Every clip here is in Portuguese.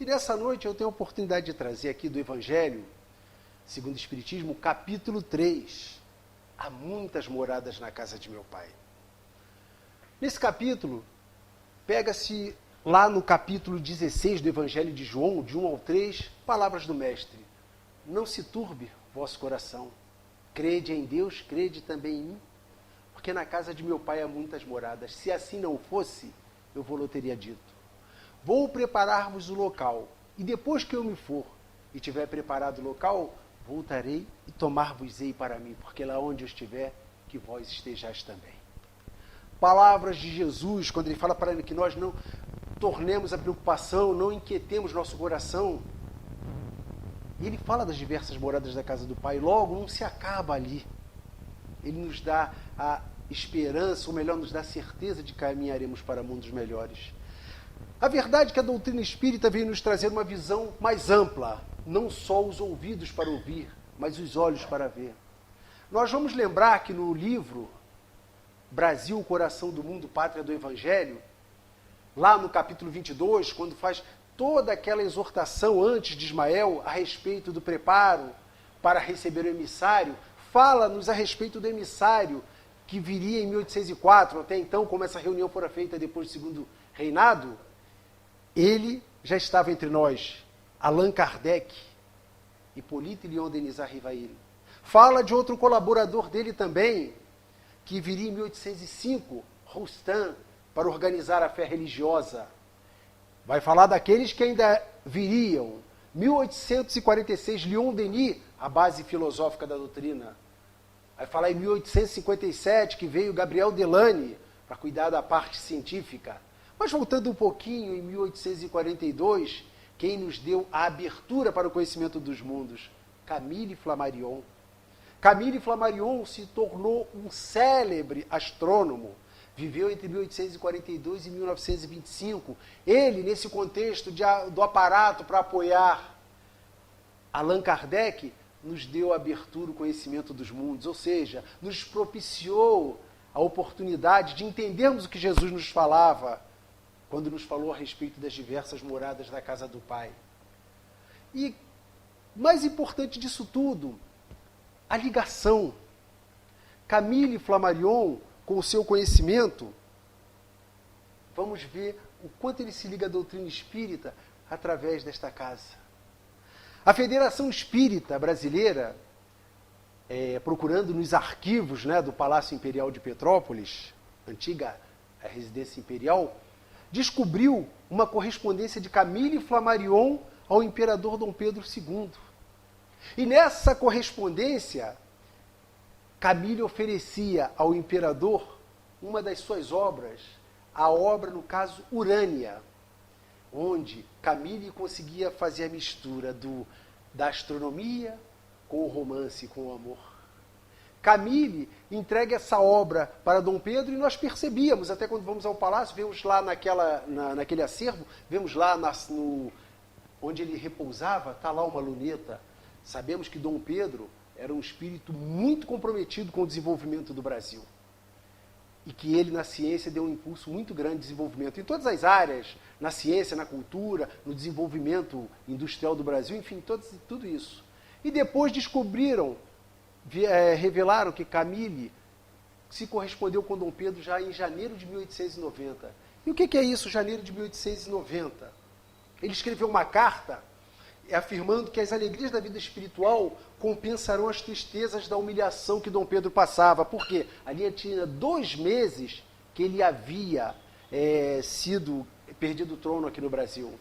E nessa noite eu tenho a oportunidade de trazer aqui do Evangelho, segundo o Espiritismo, capítulo 3. Há muitas moradas na casa de meu Pai. Nesse capítulo, pega-se lá no capítulo 16 do Evangelho de João, de 1 ao 3, palavras do Mestre. Não se turbe vosso coração. Crede em Deus, crede também em mim. Porque na casa de meu Pai há muitas moradas. Se assim não fosse, eu vou-lhe teria dito. Vou preparar-vos o local. E depois que eu me for e tiver preparado o local, voltarei e tomar-vos-ei para mim. Porque lá onde eu estiver, que vós estejais também. Palavras de Jesus, quando ele fala para que nós não tornemos a preocupação, não inquietemos nosso coração. Ele fala das diversas moradas da casa do Pai, logo não se acaba ali. Ele nos dá a esperança, ou melhor, nos dá a certeza de que caminharemos para mundos melhores. A verdade é que a doutrina espírita veio nos trazer uma visão mais ampla, não só os ouvidos para ouvir, mas os olhos para ver. Nós vamos lembrar que no livro Brasil, Coração do Mundo, Pátria do Evangelho, lá no capítulo 22, quando faz toda aquela exortação antes de Ismael a respeito do preparo para receber o emissário, fala-nos a respeito do emissário que viria em 1804, até então, como essa reunião fora feita depois do segundo reinado, ele já estava entre nós, Allan Kardec, Hippolyte Léon Denis Rivail. Fala de outro colaborador dele também, que viria em 1805, Roustan, para organizar a fé religiosa. Vai falar daqueles que ainda viriam. 1846, Léon Denis, a base filosófica da doutrina. Vai falar em 1857, que veio Gabriel Delany, para cuidar da parte científica. Mas voltando um pouquinho, em 1842, quem nos deu a abertura para o conhecimento dos mundos? Camille Flammarion. Camille Flammarion se tornou um célebre astrônomo. Viveu entre 1842 e 1925. Ele, nesse contexto do aparato para apoiar Allan Kardec, nos deu a abertura, o conhecimento dos mundos, ou seja, nos propiciou a oportunidade de entendermos o que Jesus nos falava, quando nos falou a respeito das diversas moradas da casa do Pai. E, mais importante disso tudo, a ligação. Camille Flammarion, com o seu conhecimento, vamos ver o quanto ele se liga à doutrina espírita através desta casa. A Federação Espírita Brasileira, procurando nos arquivos, do Palácio Imperial de Petrópolis, antiga residência imperial, descobriu uma correspondência de Camille Flammarion ao imperador Dom Pedro II. E nessa correspondência, Camille oferecia ao imperador uma das suas obras, a obra, no caso, Urânia, onde Camille conseguia fazer a mistura da astronomia com o romance, com o amor. Camille entrega essa obra para Dom Pedro e nós percebíamos, até quando vamos ao palácio, vemos lá naquele acervo, vemos lá onde ele repousava, está lá uma luneta. Sabemos que Dom Pedro era um espírito muito comprometido com o desenvolvimento do Brasil. E que ele, na ciência, deu um impulso muito grande de desenvolvimento em todas as áreas, na ciência, na cultura, no desenvolvimento industrial do Brasil, enfim, tudo isso. E depois revelaram que Camille se correspondeu com Dom Pedro já em janeiro de 1890. E o que é isso, janeiro de 1890? Ele escreveu uma carta afirmando que as alegrias da vida espiritual compensarão as tristezas da humilhação que Dom Pedro passava. Por quê? Ali tinha 2 meses que ele havia perdido o trono aqui no Brasil.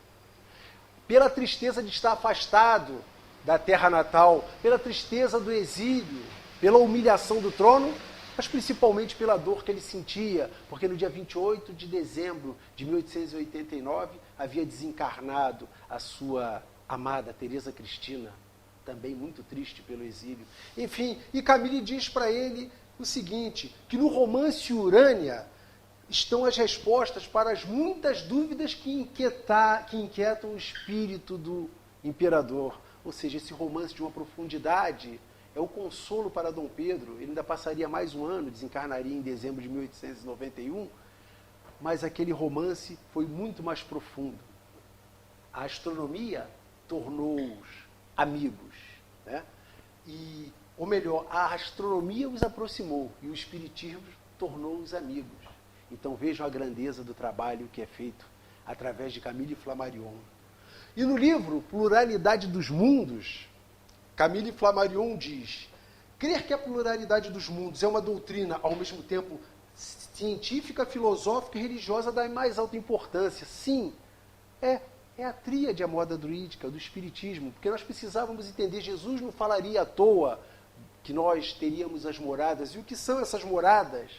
Pela tristeza de estar afastado da terra natal, pela tristeza do exílio, pela humilhação do trono, mas principalmente pela dor que ele sentia, porque no dia 28 de dezembro de 1889 havia desencarnado a sua amada Teresa Cristina, também muito triste pelo exílio. Enfim, e Camille diz para ele o seguinte, que no romance Urânia estão as respostas para as muitas dúvidas que inquietam o espírito do imperador. Ou seja, esse romance de uma profundidade é o consolo para Dom Pedro. Ele ainda passaria mais um ano, desencarnaria em dezembro de 1891, mas aquele romance foi muito mais profundo. A astronomia tornou-os amigos, né? Ou melhor, a astronomia os aproximou e o espiritismo tornou-os amigos. Então vejam a grandeza do trabalho que é feito através de Camille Flammarion. E no livro Pluralidade dos Mundos, Camille Flammarion diz: crer que a pluralidade dos mundos é uma doutrina, ao mesmo tempo científica, filosófica e religiosa da mais alta importância. Sim, é a tríade a moda druídica do espiritismo, porque nós precisávamos entender, Jesus não falaria à toa que nós teríamos as moradas. E o que são essas moradas?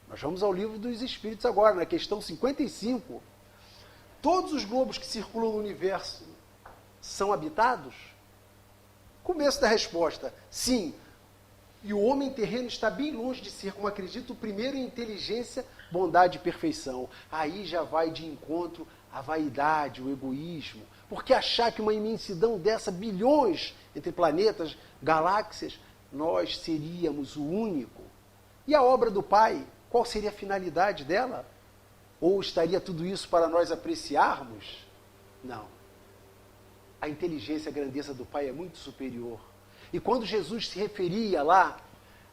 Nós vamos ao livro dos Espíritos agora, na questão 55. Todos os globos que circulam no universo são habitados? Começo da resposta: sim. E o homem terreno está bem longe de ser, como acredito, o primeiro em inteligência, bondade e perfeição. Aí já vai de encontro a vaidade, o egoísmo. Porque achar que uma imensidão dessa, bilhões entre planetas, galáxias, nós seríamos o único? E a obra do Pai, qual seria a finalidade dela? Ou estaria tudo isso para nós apreciarmos? Não. A inteligência, a grandeza do Pai é muito superior. E quando Jesus se referia lá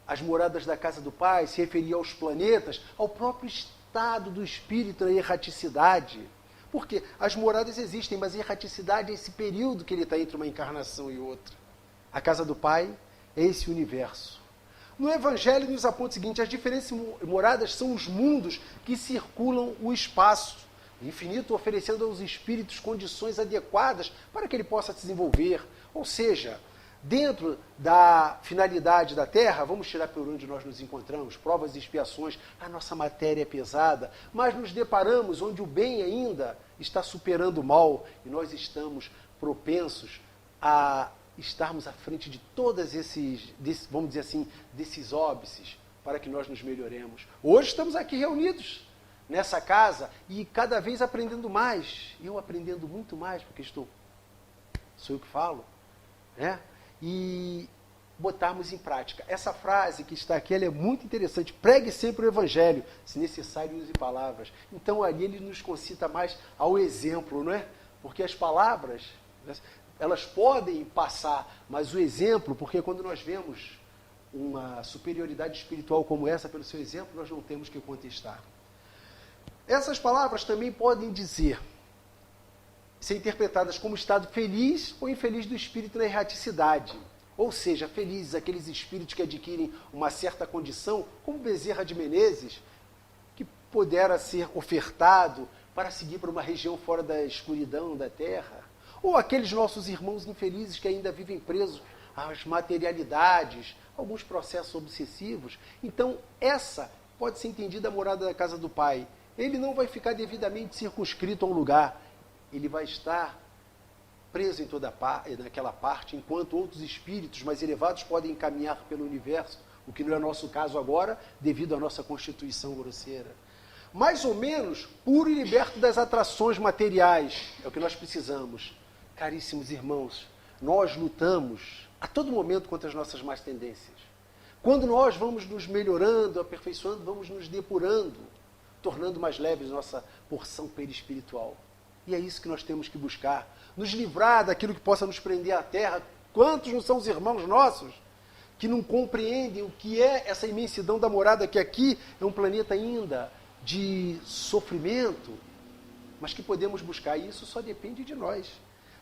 às moradas da casa do Pai, se referia aos planetas, ao próprio estado do espírito na erraticidade. Porque as moradas existem, mas a erraticidade é esse período que ele está entre uma encarnação e outra. A casa do Pai é esse universo. No Evangelho nos aponta o seguinte: as diferentes moradas são os mundos que circulam o espaço. O infinito oferecendo aos espíritos condições adequadas para que ele possa desenvolver. Ou seja, dentro da finalidade da Terra, vamos tirar por onde nós nos encontramos, provas e expiações, a nossa matéria é pesada, mas nos deparamos onde o bem ainda está superando o mal e nós estamos propensos a estarmos à frente de todos vamos dizer assim, desses óbices, para que nós nos melhoremos. Hoje estamos aqui reunidos nessa casa e cada vez aprendendo mais. Eu aprendendo muito mais, porque sou eu que falo, né? E botarmos em prática. Essa frase que está aqui, ela é muito interessante. Pregue sempre o Evangelho, se necessário use palavras. Então ali ele nos concita mais ao exemplo, não é? Porque as palavras, elas podem passar, mas o exemplo, porque quando nós vemos uma superioridade espiritual como essa pelo seu exemplo, nós não temos que contestar. Essas palavras também podem ser interpretadas como estado feliz ou infeliz do espírito na erraticidade. Ou seja, felizes aqueles espíritos que adquirem uma certa condição, como Bezerra de Menezes, que pudera ser ofertado para seguir para uma região fora da escuridão da terra. Ou aqueles nossos irmãos infelizes que ainda vivem presos às materialidades, alguns processos obsessivos. Então, essa pode ser entendida a morada da casa do Pai. Ele não vai ficar devidamente circunscrito a um lugar. Ele vai estar preso em naquela parte, enquanto outros espíritos mais elevados podem caminhar pelo universo, o que não é nosso caso agora, devido à nossa constituição grosseira. Mais ou menos puro e liberto das atrações materiais, é o que nós precisamos. Caríssimos irmãos, nós lutamos a todo momento contra as nossas más tendências. Quando nós vamos nos melhorando, aperfeiçoando, vamos nos depurando, tornando mais leves nossa porção perispiritual. E é isso que nós temos que buscar. Nos livrar daquilo que possa nos prender à terra. Quantos não são os irmãos nossos que não compreendem o que é essa imensidão da morada, que aqui é um planeta ainda de sofrimento, mas que podemos buscar. E isso só depende de nós.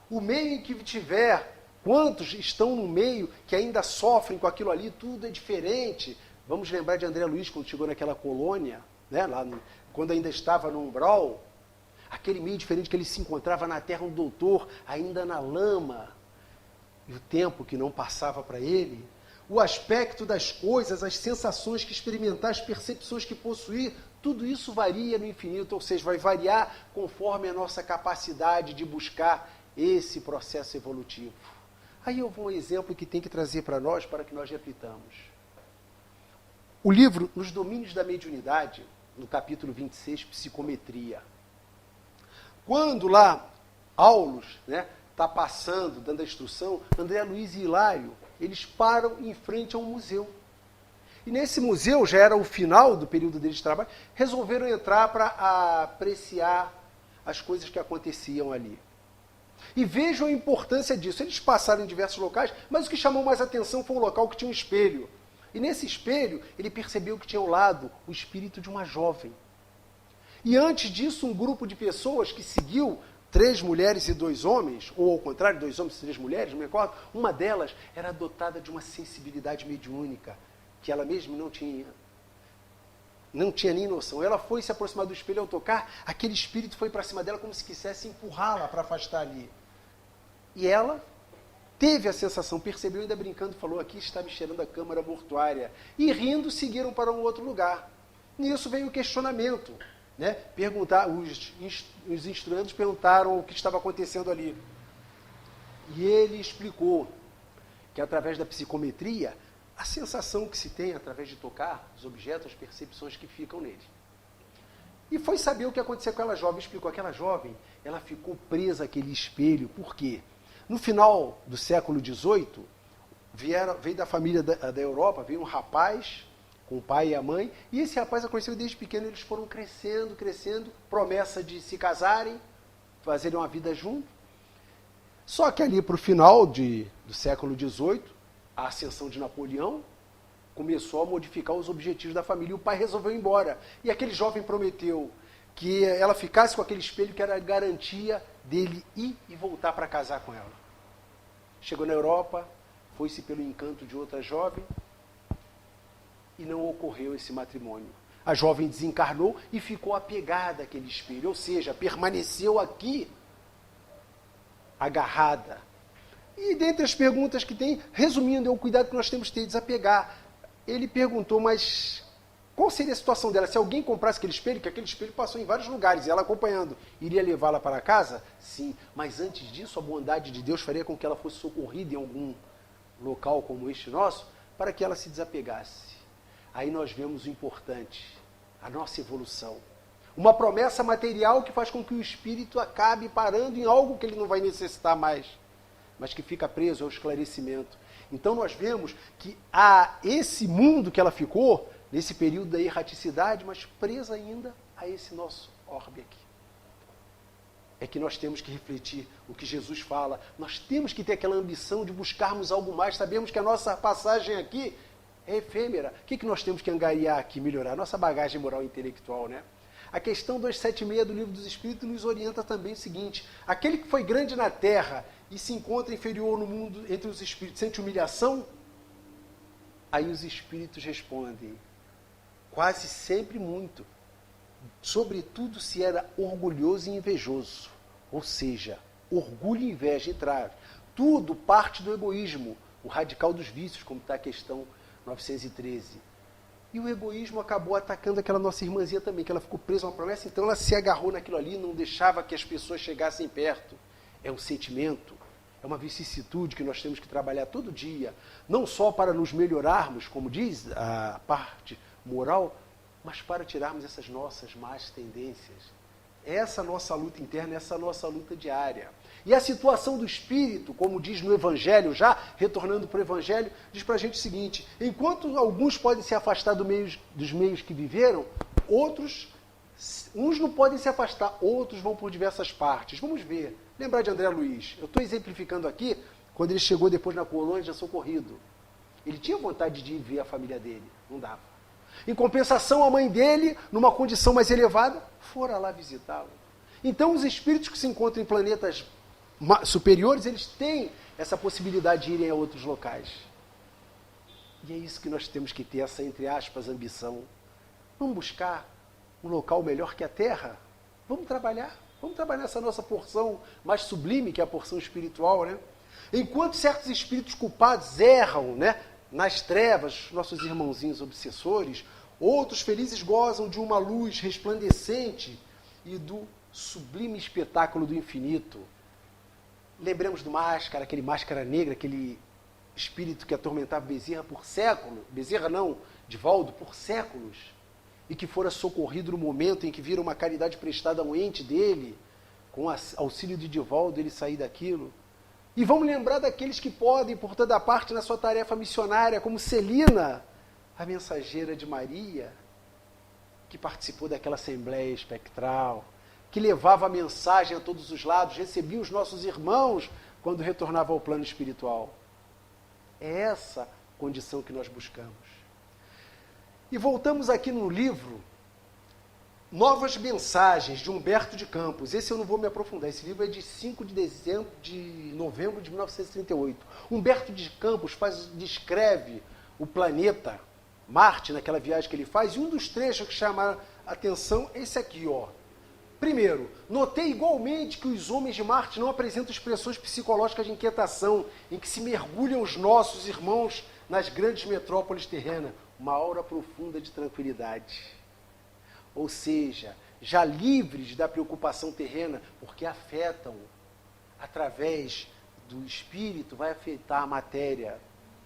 O meio em que tiver, quantos estão no meio que ainda sofrem com aquilo ali, tudo é diferente. Vamos lembrar de André Luiz, quando chegou naquela colônia, né, quando ainda estava no umbral, aquele meio diferente que ele se encontrava na terra, um doutor ainda na lama, e o tempo que não passava para ele, o aspecto das coisas, as sensações que experimentar, as percepções que possuir, tudo isso varia no infinito, ou seja, vai variar conforme a nossa capacidade de buscar esse processo evolutivo. Aí eu vou um exemplo que tem que trazer para nós, para que nós reflitamos. O livro Nos Domínios da Mediunidade, no capítulo 26, Psicometria. Quando lá Aulus está passando, dando a instrução, André Luiz e Hilário, eles param em frente a um museu. E nesse museu, já era o final do período deles de trabalho, resolveram entrar para apreciar as coisas que aconteciam ali. E vejam a importância disso. Eles passaram em diversos locais, mas o que chamou mais atenção foi um local que tinha um espelho. E nesse espelho, ele percebeu que tinha ao lado o espírito de uma jovem. E antes disso, um grupo de pessoas que seguiu 3 mulheres e 2 homens, ou ao contrário, 2 homens e 3 mulheres, não me recordo, uma delas era dotada de uma sensibilidade mediúnica, que ela mesma não tinha nem noção. Ela foi se aproximar do espelho ao tocar, aquele espírito foi para cima dela como se quisesse empurrá-la para afastar ali. E ela teve a sensação, percebeu, ainda brincando, falou, aqui está me cheirando a câmara mortuária. E rindo, seguiram para um outro lugar. Nisso veio o questionamento. Né? Os instrumentos perguntaram o que estava acontecendo ali. E ele explicou que através da psicometria, a sensação que se tem através de tocar os objetos, as percepções que ficam nele. E foi saber o que aconteceu com aquela jovem. Explicou, aquela jovem, ela ficou presa àquele espelho. Por quê? No final do século XVIII, veio da família da Europa, veio um rapaz com o pai e a mãe, e esse rapaz a conheceu desde pequeno, eles foram crescendo, promessa de se casarem, fazerem uma vida junto. Só que ali para o final do século XVIII, a ascensão de Napoleão começou a modificar os objetivos da família, e o pai resolveu ir embora. E aquele jovem prometeu que ela ficasse com aquele espelho que era a garantia dele ir e voltar para casar com ela. Chegou na Europa, foi-se pelo encanto de outra jovem, e não ocorreu esse matrimônio. A jovem desencarnou e ficou apegada àquele espelho, ou seja, permaneceu aqui agarrada. E dentre as perguntas que tem, resumindo, é o cuidado que nós temos que ter de desapegar. Ele perguntou, mas qual seria a situação dela? Se alguém comprasse aquele espelho, que aquele espelho passou em vários lugares, e ela acompanhando, iria levá-la para casa? Sim, mas antes disso, a bondade de Deus faria com que ela fosse socorrida em algum local como este nosso, para que ela se desapegasse. Aí nós vemos o importante, a nossa evolução. Uma promessa material que faz com que o espírito acabe parando em algo que ele não vai necessitar mais, mas que fica preso ao esclarecimento. Então nós vemos que há esse mundo que ela ficou, nesse período da erraticidade, mas presa ainda a esse nosso orbe aqui. É que nós temos que refletir o que Jesus fala. Nós temos que ter aquela ambição de buscarmos algo mais. Sabemos que a nossa passagem aqui é efêmera. O que nós temos que angariar aqui, melhorar? Nossa bagagem moral e intelectual, né? A questão 276 do Livro dos Espíritos nos orienta também o seguinte: aquele que foi grande na terra e se encontra inferior no mundo entre os espíritos, sente humilhação? Aí os espíritos respondem, quase sempre muito. Sobretudo se era orgulhoso e invejoso. Ou seja, orgulho e inveja entraram. Tudo parte do egoísmo, o radical dos vícios, como está a questão 913. E o egoísmo acabou atacando aquela nossa irmãzinha também, que ela ficou presa a uma promessa, então ela se agarrou naquilo ali, não deixava que as pessoas chegassem perto. É um sentimento, é uma vicissitude que nós temos que trabalhar todo dia, não só para nos melhorarmos, como diz a parte moral, mas para tirarmos essas nossas más tendências. Essa nossa luta interna, essa nossa luta diária. E a situação do espírito, como diz no Evangelho, já retornando para o Evangelho, diz para a gente o seguinte: enquanto alguns podem se afastar dos meios que viveram, uns não podem se afastar, outros vão por diversas partes. Vamos ver. Lembrar de André Luiz. Eu estou exemplificando aqui, quando ele chegou depois na colônia de socorrido. Ele tinha vontade de ir ver a família dele, não dava. Em compensação, a mãe dele, numa condição mais elevada, fora lá visitá-lo. Então, os espíritos que se encontram em planetas superiores, eles têm essa possibilidade de irem a outros locais. E é isso que nós temos que ter, essa, entre aspas, ambição. Vamos buscar um local melhor que a Terra? Vamos trabalhar essa nossa porção mais sublime, que é a porção espiritual, né? Enquanto certos espíritos culpados erram, né, nas trevas, nossos irmãozinhos obsessores, outros felizes gozam de uma luz resplandecente e do sublime espetáculo do infinito. Lembremos do Máscara, aquele Máscara Negra, aquele espírito que atormentava Bezerra por séculos, Bezerra não, Divaldo, por séculos, e que fora socorrido no momento em que vira uma caridade prestada a um ente dele, com auxílio de Divaldo, ele sair daquilo. E vamos lembrar daqueles que podem, por toda parte, na sua tarefa missionária, como Celina, a mensageira de Maria, que participou daquela assembleia espectral, que levava a mensagem a todos os lados, recebia os nossos irmãos quando retornava ao plano espiritual. É essa condição que nós buscamos. E voltamos aqui no livro Novas Mensagens, de Humberto de Campos. Esse eu não vou me aprofundar. Esse livro é de 5 de novembro de 1938. Humberto de Campos descreve o planeta Marte, naquela viagem que ele faz, e um dos trechos que chama a atenção é esse aqui, ó. Primeiro, notei igualmente que os homens de Marte não apresentam expressões psicológicas de inquietação, em que se mergulham os nossos irmãos nas grandes metrópoles terrenas, uma aura profunda de tranquilidade. Ou seja, já livres da preocupação terrena, porque afetam, através do espírito, vai afetar a matéria.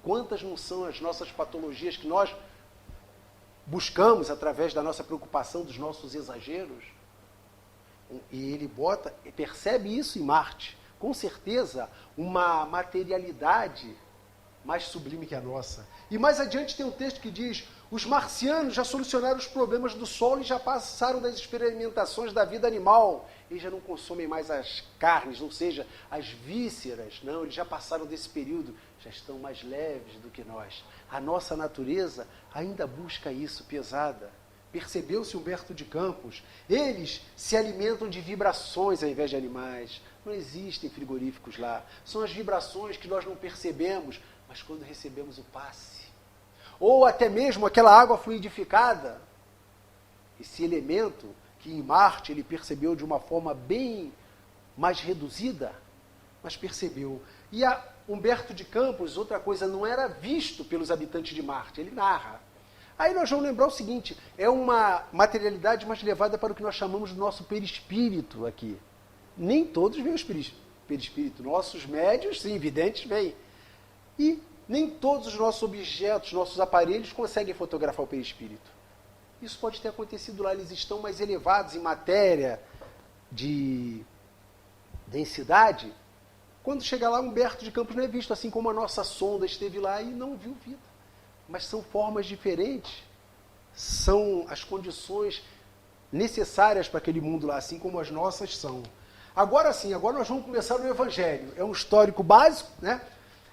Quantas não são as nossas patologias que nós buscamos através da nossa preocupação, dos nossos exageros? E ele percebe isso em Marte. Com certeza, uma materialidade mais sublime que a nossa. E mais adiante tem um texto que diz: os marcianos já solucionaram os problemas do solo e já passaram das experimentações da vida animal. Eles já não consomem mais as carnes, ou seja, as vísceras. Não, eles já passaram desse período, já estão mais leves do que nós. A nossa natureza ainda busca isso, pesada. Percebeu-se Humberto de Campos? Eles se alimentam de vibrações ao invés de animais. Não existem frigoríficos lá. São as vibrações que nós não percebemos, mas quando recebemos o passe. Ou até mesmo aquela água fluidificada. Esse elemento que em Marte ele percebeu de uma forma bem mais reduzida, mas percebeu. E a Humberto de Campos, outra coisa, não era visto pelos habitantes de Marte. Ele narra. Aí nós vamos lembrar o seguinte, é uma materialidade mais levada para o que nós chamamos do nosso perispírito aqui. Nem todos veem o perispírito. Nossos médios, sim, videntes, veem. E nem todos os nossos objetos, nossos aparelhos conseguem fotografar o perispírito. Isso pode ter acontecido lá, eles estão mais elevados em matéria de densidade. Quando chega lá, Humberto de Campos não é visto, assim como a nossa sonda esteve lá e não viu vida. Mas são formas diferentes, são as condições necessárias para aquele mundo lá, assim como as nossas são. Agora sim, agora nós vamos começar no Evangelho. É um histórico básico, né?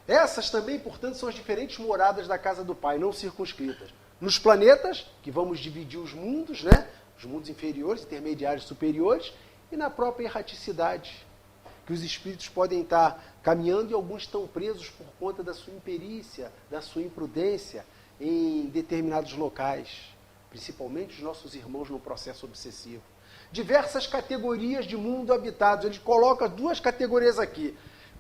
Essas também, portanto, são as diferentes moradas da casa do Pai, não circunscritas. Nos planetas, que vamos dividir os mundos, né? Os mundos inferiores, intermediários, superiores, e na própria erraticidade, que os espíritos podem estar caminhando e alguns estão presos por conta da sua imperícia, da sua imprudência em determinados locais, principalmente os nossos irmãos no processo obsessivo. Diversas categorias de mundo habitado. Ele coloca duas categorias aqui.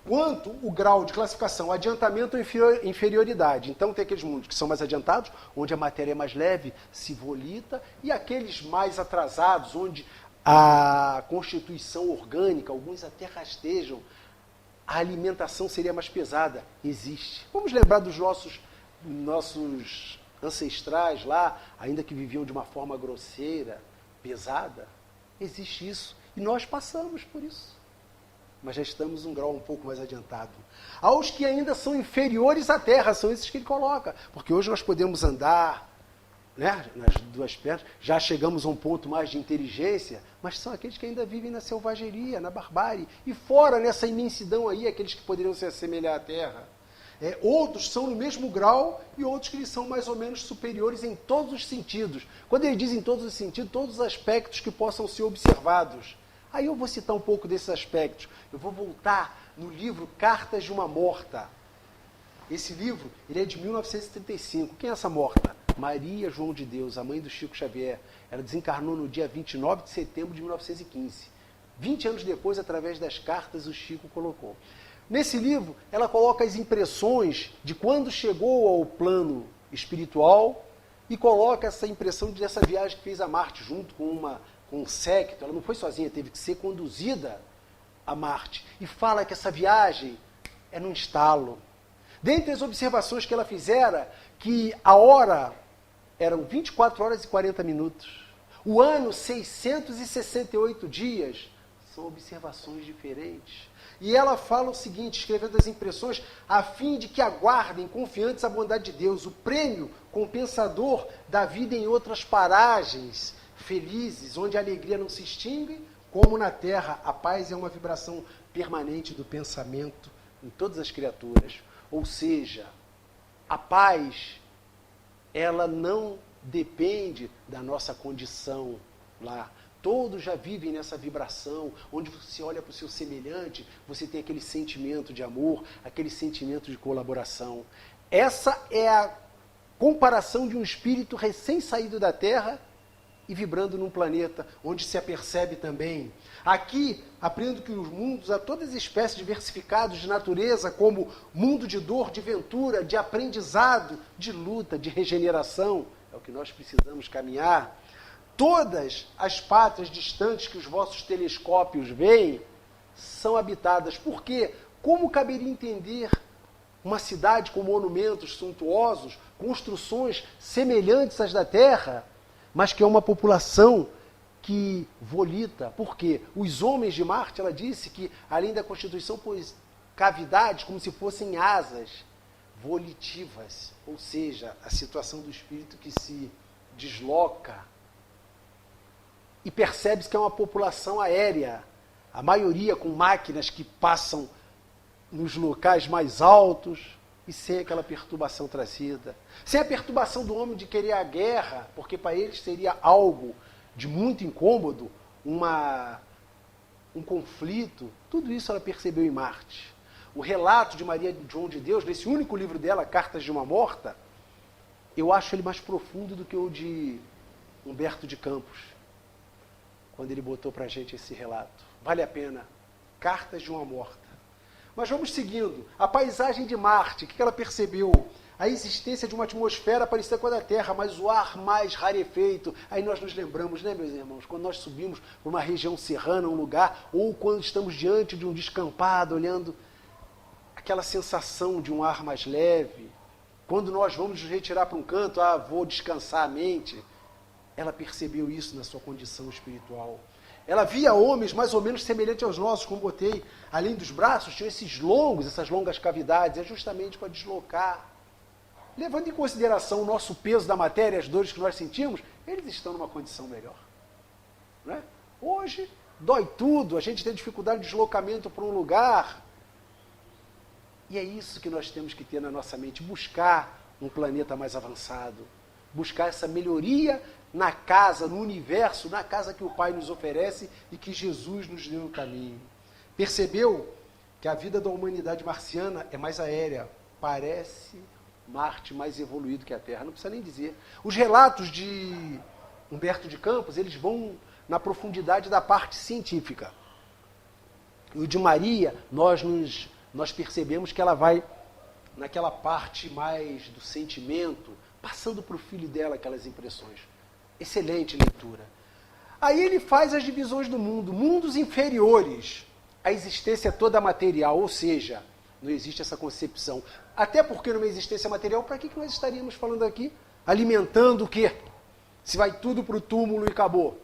Quanto o grau de classificação, adiantamento ou inferioridade. Então tem aqueles mundos que são mais adiantados, onde a matéria é mais leve, se volita, e aqueles mais atrasados, onde a constituição orgânica, alguns até rastejam, a alimentação seria mais pesada. Existe. Vamos lembrar dos nossos ancestrais lá, ainda que viviam de uma forma grosseira, pesada. Existe isso. E nós passamos por isso. Mas já estamos um grau um pouco mais adiantado. Aos que ainda são inferiores à Terra, são esses que ele coloca. Porque hoje nós podemos andar, né, nas duas pernas, já chegamos a um ponto mais de inteligência, mas são aqueles que ainda vivem na selvageria, na barbárie, e fora nessa imensidão aí, aqueles que poderiam se assemelhar à Terra. Outros são no mesmo grau e outros que lhes são mais ou menos superiores em todos os sentidos. Quando ele diz em todos os sentidos, todos os aspectos que possam ser observados. Aí eu vou citar um pouco desses aspectos. Eu vou voltar no livro Cartas de uma Morta. Esse livro ele é de 1935. Quem é essa morta? Maria João de Deus, a mãe do Chico Xavier. Ela desencarnou no dia 29 de setembro de 1915. 20 anos depois, através das cartas, o Chico colocou. Nesse livro, ela coloca as impressões de quando chegou ao plano espiritual e coloca essa impressão dessa viagem que fez a Marte junto com um séquito. Ela não foi sozinha, teve que ser conduzida a Marte. E fala que essa viagem é num estalo. Dentre as observações que ela fizera, que a hora eram 24 horas e 40 minutos. O ano, 668 dias. São observações diferentes. E ela fala o seguinte, escrevendo as impressões, a fim de que aguardem, confiantes a bondade de Deus, o prêmio compensador da vida em outras paragens felizes, onde a alegria não se extingue como na Terra, a paz é uma vibração permanente do pensamento em todas as criaturas. Ou seja, a paz, ela não depende da nossa condição lá. Todos já vivem nessa vibração, onde você olha para o seu semelhante, você tem aquele sentimento de amor, aquele sentimento de colaboração. Essa é a comparação de um espírito recém-saído da Terra e vibrando num planeta onde se apercebe também. Aqui, aprendo que os mundos, há todas as espécies diversificadas de natureza, como mundo de dor, de ventura, de aprendizado, de luta, de regeneração, é o que nós precisamos caminhar. Todas as pátrias distantes que os vossos telescópios veem são habitadas. Por quê? Como caberia entender uma cidade com monumentos suntuosos, construções semelhantes às da Terra, mas que é uma população que volita? Por quê? Os homens de Marte, ela disse que, além da constituição, pôs cavidades como se fossem asas volitivas, ou seja, a situação do espírito que se desloca. E percebe-se que é uma população aérea, a maioria com máquinas que passam nos locais mais altos e sem aquela perturbação trazida. Sem a perturbação do homem de querer a guerra, porque para eles seria algo de muito incômodo, um conflito. Tudo isso ela percebeu em Marte. O relato de Maria João de Deus, nesse único livro dela, Cartas de uma Morta, eu acho ele mais profundo do que o de Humberto de Campos, quando ele botou para a gente esse relato. Vale a pena. Cartas de uma Morta. Mas vamos seguindo. A paisagem de Marte, o que ela percebeu? A existência de uma atmosfera parecida com a da Terra, mas o ar mais rarefeito. Aí nós nos lembramos, né, meus irmãos, quando nós subimos para uma região serrana, um lugar, ou quando estamos diante de um descampado, olhando aquela sensação de um ar mais leve. Quando nós vamos nos retirar para um canto, vou descansar a mente. Ela percebeu isso na sua condição espiritual. Ela via homens mais ou menos semelhantes aos nossos, como botei. Além dos braços, tinham essas longas cavidades. É justamente para deslocar. Levando em consideração o nosso peso da matéria, as dores que nós sentimos, eles estão numa condição melhor. Não é? Hoje, dói tudo. A gente tem dificuldade de deslocamento para um lugar. E é isso que nós temos que ter na nossa mente. Buscar um planeta mais avançado. Buscar essa melhoria na casa, no universo, na casa que o Pai nos oferece e que Jesus nos deu no caminho. Percebeu que a vida da humanidade marciana é mais aérea. Parece Marte mais evoluído que a Terra. Não precisa nem dizer. Os relatos de Humberto de Campos, eles vão na profundidade da parte científica. E o de Maria, nós percebemos que ela vai naquela parte mais do sentimento, passando para o filho dela aquelas impressões. Excelente leitura. Aí ele faz as divisões do mundo. Mundos inferiores. A existência é toda material, ou seja, não existe essa concepção. Até porque numa existência material, para que nós estaríamos falando aqui? Alimentando o quê? Se vai tudo para o túmulo e acabou.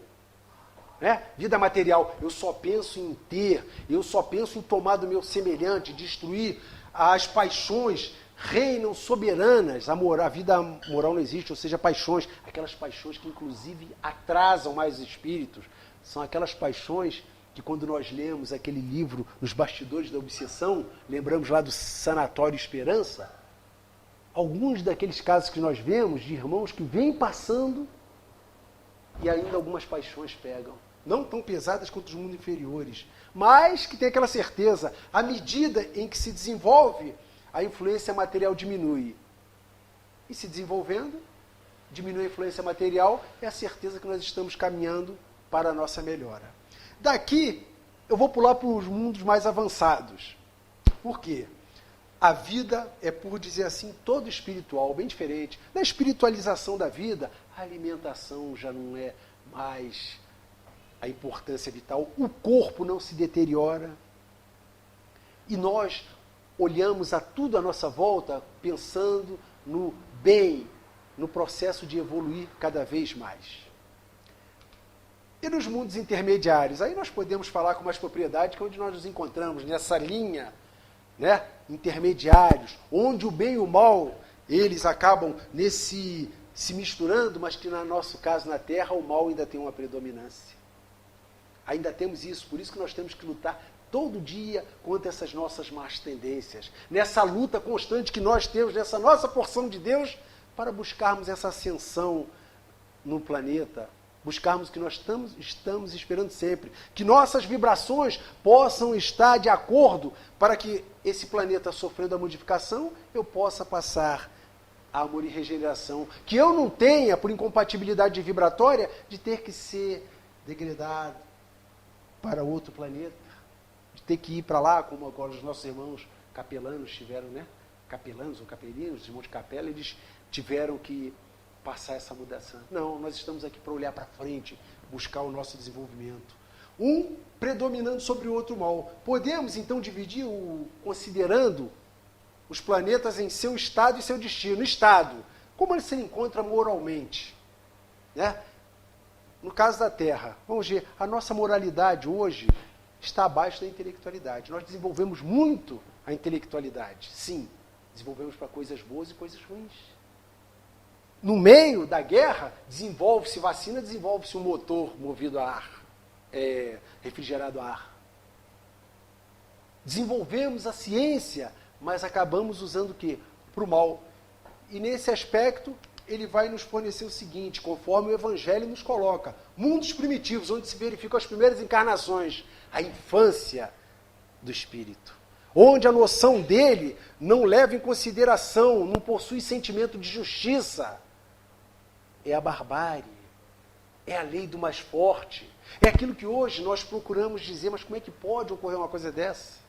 Né? Vida material. Eu só penso em ter, eu só penso em tomar do meu semelhante, destruir. As paixões reinam soberanas. A vida moral não existe, ou seja, paixões. Aquelas paixões que inclusive atrasam mais os espíritos. São aquelas paixões que quando nós lemos aquele livro, Nos Bastidores da Obsessão, lembramos lá do Sanatório Esperança, alguns daqueles casos que nós vemos de irmãos que vêm passando e ainda algumas paixões pegam. Não tão pesadas quanto os mundos inferiores, mas que tem aquela certeza, à medida em que se desenvolve, a influência material diminui. E se desenvolvendo, diminui a influência material, é a certeza que nós estamos caminhando para a nossa melhora. Daqui, eu vou pular para os mundos mais avançados. Por quê? A vida é, por dizer assim, todo espiritual, bem diferente. Na espiritualização da vida, a alimentação já não é mais a importância vital. O corpo não se deteriora. E nós olhamos a tudo à nossa volta pensando no bem, no processo de evoluir cada vez mais. E nos mundos intermediários? Aí nós podemos falar com mais propriedade, que é onde nós nos encontramos, nessa linha, né, intermediários, onde o bem e o mal, eles acabam se misturando, mas que no nosso caso na Terra o mal ainda tem uma predominância. Ainda temos isso, por isso que nós temos que lutar todo dia contra essas nossas más tendências, nessa luta constante que nós temos, nessa nossa porção de Deus, para buscarmos essa ascensão no planeta, buscarmos o que nós estamos esperando sempre, que nossas vibrações possam estar de acordo para que esse planeta sofrendo a modificação, eu possa passar amor e regeneração, que eu não tenha, por incompatibilidade vibratória, de ter que ser degradado para outro planeta, de ter que ir para lá, como agora os nossos irmãos capelanos tiveram, né? Capelanos ou capelinos, os irmãos de capela, eles tiveram que passar essa mudança. Não, nós estamos aqui para olhar para frente, buscar o nosso desenvolvimento. Um predominando sobre o outro mal. Podemos, então, dividir, considerando os planetas em seu estado e seu destino. Estado, como ele se encontra moralmente, né? No caso da Terra, vamos ver, a nossa moralidade hoje está abaixo da intelectualidade. Nós desenvolvemos muito a intelectualidade, sim. Desenvolvemos para coisas boas e coisas ruins. No meio da guerra, desenvolve-se vacina, desenvolve-se um motor movido a ar, refrigerado a ar. Desenvolvemos a ciência, mas acabamos usando o quê? Para o mal. E nesse aspecto, ele vai nos fornecer o seguinte, conforme o Evangelho nos coloca. Mundos primitivos, onde se verificam as primeiras encarnações, a infância do espírito. Onde a noção dele não leva em consideração, não possui sentimento de justiça. É a barbárie, é a lei do mais forte. É aquilo que hoje nós procuramos dizer, mas como é que pode ocorrer uma coisa dessa?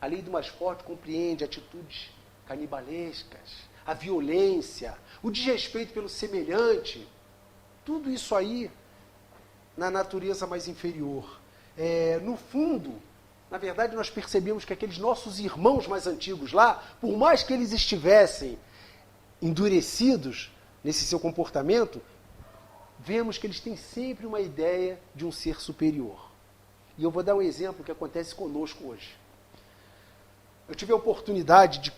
A lei do mais forte compreende atitudes canibalescas, a violência, o desrespeito pelo semelhante, tudo isso aí na natureza mais inferior. No fundo, na verdade, nós percebemos que aqueles nossos irmãos mais antigos lá, por mais que eles estivessem endurecidos nesse seu comportamento, vemos que eles têm sempre uma ideia de um ser superior. E eu vou dar um exemplo que acontece conosco hoje. Eu tive a oportunidade de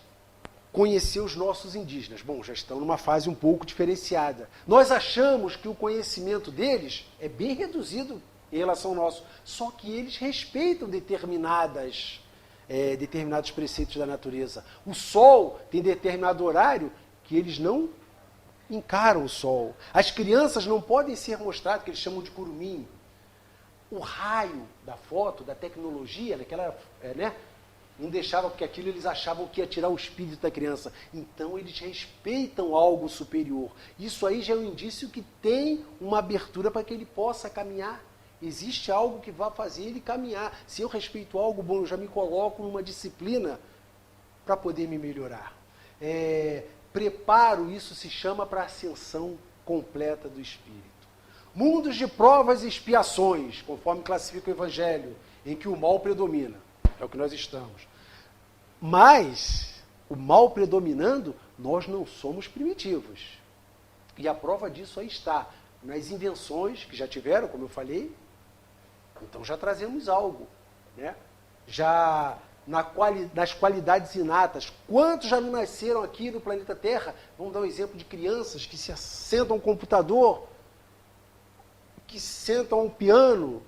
conhecer os nossos indígenas. Bom, já estão numa fase um pouco diferenciada. Nós achamos que o conhecimento deles é bem reduzido em relação ao nosso, só que eles respeitam determinados preceitos da natureza. O sol tem determinado horário que eles não encaram o sol. As crianças não podem ser mostradas, que eles chamam de curumim. O raio da foto, da tecnologia, não deixava, porque aquilo eles achavam que ia tirar o espírito da criança. Então eles respeitam algo superior. Isso aí já é um indício que tem uma abertura para que ele possa caminhar. Existe algo que vai fazer ele caminhar. Se eu respeito algo bom, eu já me coloco numa disciplina para poder me melhorar. Preparo, isso se chama para a ascensão completa do espírito. Mundos de provas e expiações, conforme classifica o Evangelho, em que o mal predomina. É o que nós estamos. Mas, o mal predominando, nós não somos primitivos. E a prova disso aí está nas invenções que já tiveram, como eu falei. Então já trazemos algo, né? Já nas qualidades inatas. Quantos já não nasceram aqui no planeta Terra? Vamos dar um exemplo de crianças que se sentam ao computador, que sentam ao piano.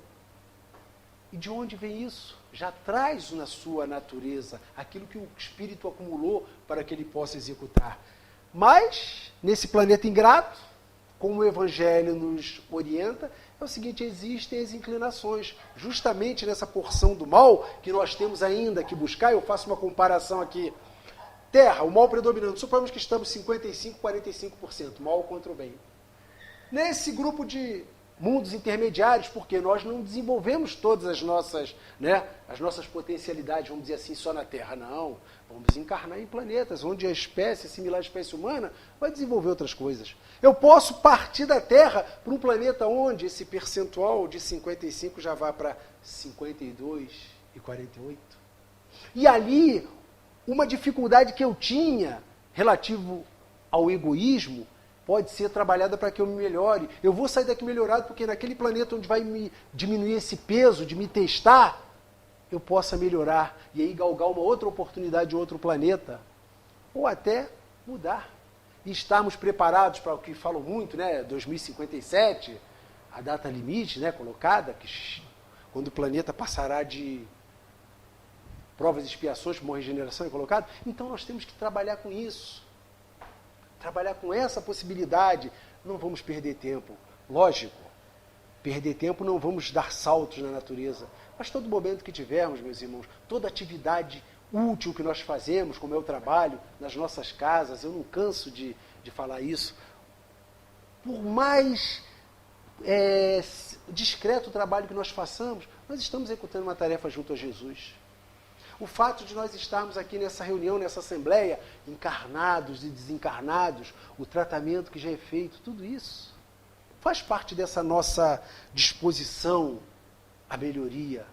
E de onde vem isso? Já traz na sua natureza aquilo que o espírito acumulou para que ele possa executar. Mas, nesse planeta ingrato, como o Evangelho nos orienta, é o seguinte, existem as inclinações. Justamente nessa porção do mal que nós temos ainda que buscar, eu faço uma comparação aqui. Terra, o mal predominando, suponhamos que estamos 55%, 45%, mal contra o bem. Nesse grupo de mundos intermediários, porque nós não desenvolvemos todas as nossas potencialidades, vamos dizer assim, só na Terra. Não, vamos encarnar em planetas, onde a espécie similar à espécie humana vai desenvolver outras coisas. Eu posso partir da Terra para um planeta onde esse percentual de 55 já vai para 52 e 48. E ali, uma dificuldade que eu tinha relativo ao egoísmo, pode ser trabalhada para que eu me melhore. Eu vou sair daqui melhorado porque naquele planeta onde vai me diminuir esse peso de me testar, eu possa melhorar. E aí galgar uma outra oportunidade de outro planeta. Ou até mudar. E estarmos preparados para o que falam muito, né? 2057, a data limite, né, colocada, que quando o planeta passará de provas e expiações, como a regeneração é colocado, então nós temos que trabalhar com isso. Trabalhar com essa possibilidade. Não vamos perder tempo. Lógico, perder tempo não vamos dar saltos na natureza. Mas todo momento que tivermos, meus irmãos, toda atividade útil que nós fazemos, como é o trabalho, nas nossas casas, eu não canso de falar isso, por mais discreto o trabalho que nós façamos, nós estamos executando uma tarefa junto a Jesus. O fato de nós estarmos aqui nessa reunião, nessa assembleia, encarnados e desencarnados, o tratamento que já é feito, tudo isso faz parte dessa nossa disposição à melhoria,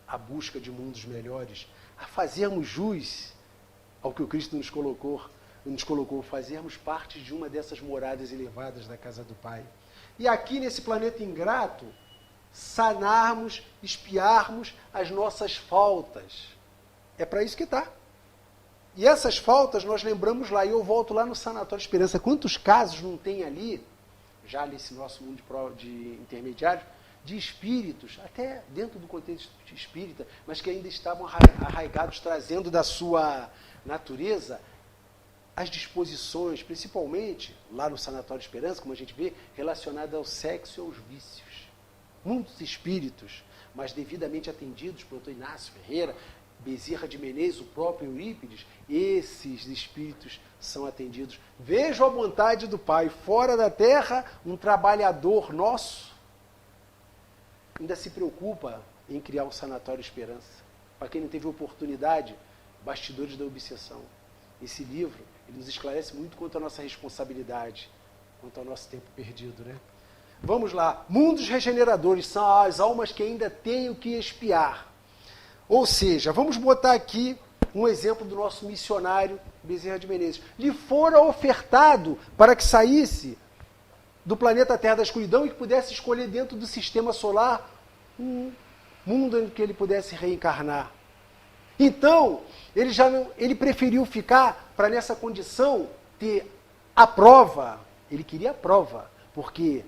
à busca de mundos melhores, a fazermos jus ao que o Cristo nos colocou, fazermos parte de uma dessas moradas elevadas da casa do Pai. E aqui nesse planeta ingrato, sanarmos, expiarmos as nossas faltas. É para isso que está. E essas faltas nós lembramos lá, e eu volto lá no Sanatório Esperança. Quantos casos não tem ali, já nesse nosso mundo de intermediários, de espíritos, até dentro do contexto espírita, mas que ainda estavam arraigados, trazendo da sua natureza as disposições, principalmente lá no Sanatório Esperança, como a gente vê, relacionadas ao sexo e aos vícios. Muitos espíritos, mas devidamente atendidos por Dr. Inácio Ferreira, Bezerra de Menezes, o próprio Eurípides, esses espíritos são atendidos. Vejo a vontade do Pai, fora da terra, um trabalhador nosso, ainda se preocupa em criar um Sanatório Esperança. Para quem não teve oportunidade, Bastidores da Obsessão. Esse livro, ele nos esclarece muito quanto à nossa responsabilidade, quanto ao nosso tempo perdido, né? Vamos lá. Mundos regeneradores são as almas que ainda têm o que expiar. Ou seja, vamos botar aqui um exemplo do nosso missionário Bezerra de Menezes. Lhe fora ofertado para que saísse do planeta Terra da escuridão e que pudesse escolher dentro do sistema solar um mundo em que ele pudesse reencarnar. Então, ele preferiu ficar para nessa condição ter a prova. Ele queria a prova, porque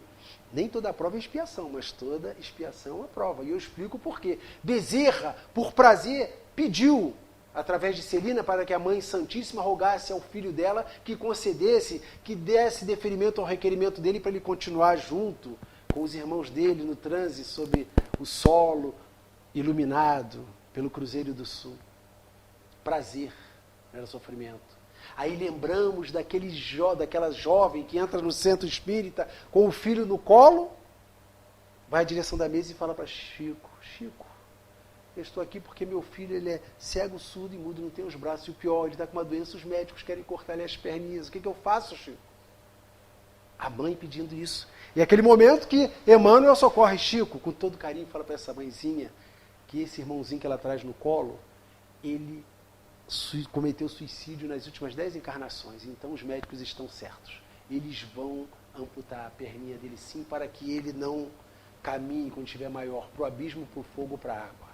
nem toda prova é expiação, mas toda expiação é uma prova. E eu explico por quê. Bezerra, por prazer, pediu, através de Celina, para que a Mãe Santíssima rogasse ao filho dela que concedesse, que desse deferimento ao requerimento dele para ele continuar junto com os irmãos dele no transe sobre o solo iluminado pelo Cruzeiro do Prazer, não era sofrimento. Aí lembramos daquela jovem que entra no centro espírita com o filho no colo, vai à direção da mesa e fala para Chico, eu estou aqui porque meu filho ele é cego, surdo e mudo, não tem os braços, e o pior, ele está com uma doença, os médicos querem cortar-lhe as perninhas, o que eu faço, Chico? A mãe pedindo isso. E é aquele momento que Emmanuel socorre Chico, com todo carinho, fala para essa mãezinha que esse irmãozinho que ela traz no colo, ele cometeu suicídio nas últimas 10 encarnações, então os médicos estão certos. Eles vão amputar a perninha dele sim, para que ele não caminhe, quando estiver maior, para o abismo, para o fogo, para a água.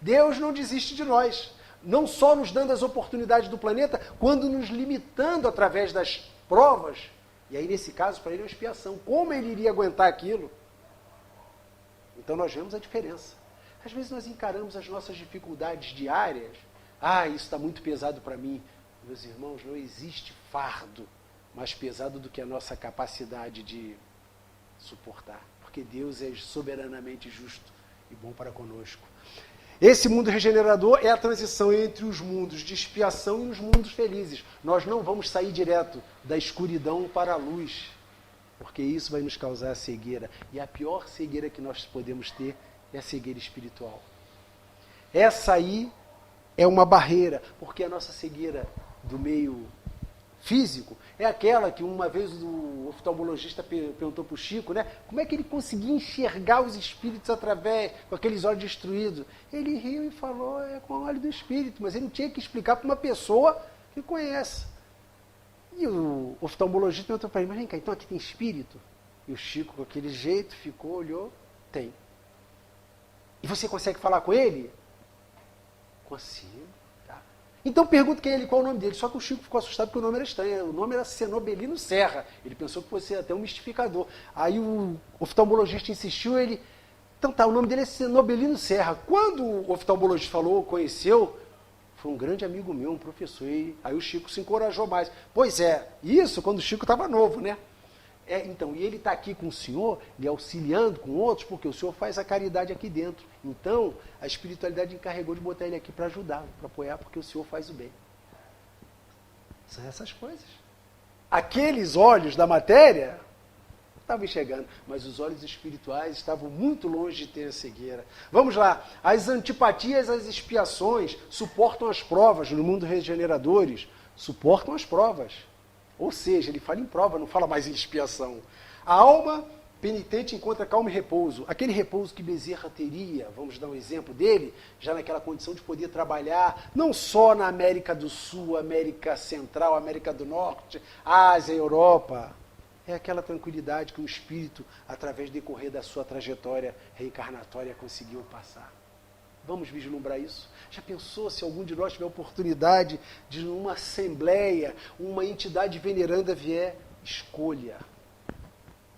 Deus não desiste de nós, não só nos dando as oportunidades do planeta, quando nos limitando através das provas, e aí nesse caso para ele é uma expiação. Como ele iria aguentar aquilo? Então nós vemos a diferença. Às vezes nós encaramos as nossas dificuldades diárias, isso está muito pesado para mim. Meus irmãos, não existe fardo mais pesado do que a nossa capacidade de suportar, porque Deus é soberanamente justo e bom para conosco. Esse mundo regenerador é a transição entre os mundos de expiação e os mundos felizes. Nós não vamos sair direto da escuridão para a luz, porque isso vai nos causar cegueira. E a pior cegueira que nós podemos ter é a cegueira espiritual. Essa aí é uma barreira, porque a nossa cegueira do meio físico é aquela que uma vez o oftalmologista perguntou para o Chico, né? Como é que ele conseguia enxergar os espíritos através, com aqueles olhos destruídos? Ele riu e falou, é com o olho do espírito, mas ele não tinha que explicar para uma pessoa que conhece. E o oftalmologista perguntou para ele, mas vem cá, então aqui tem espírito? E o Chico, com aquele jeito, ficou, olhou, tem. E você consegue falar com ele? Consigo. Tá? Então pergunta quem é ele, qual é o nome dele. Só que o Chico ficou assustado porque o nome era estranho. O nome era Cenobelino Serra. Ele pensou que fosse até um mistificador. Aí o oftalmologista insistiu, ele... Então tá, o nome dele é Cenobelino Serra. Quando o oftalmologista falou, conheceu, foi um grande amigo meu, um professor. E aí o Chico se encorajou mais. Pois é, isso quando o Chico estava novo, né? Então, e ele está aqui com o senhor, lhe auxiliando com outros, porque o senhor faz a caridade aqui dentro. Então, a espiritualidade encarregou de botar ele aqui para ajudar, para apoiar, porque o senhor faz o bem. São essas coisas. Aqueles olhos da matéria estavam enxergando, mas os olhos espirituais estavam muito longe de ter a cegueira. Vamos lá. As antipatias, as expiações suportam as provas no mundo regeneradores. Suportam as provas. Ou seja, ele fala em prova, não fala mais em expiação. A alma penitente encontra calma e repouso. Aquele repouso que Bezerra teria, vamos dar um exemplo dele, já naquela condição de poder trabalhar, não só na América do Sul, América Central, América do Norte, Ásia, Europa. É aquela tranquilidade que o espírito, através do decorrer da sua trajetória reencarnatória, conseguiu passar. Vamos vislumbrar isso? Já pensou se algum de nós tiver a oportunidade de, numa assembleia, uma entidade veneranda vier? Escolha.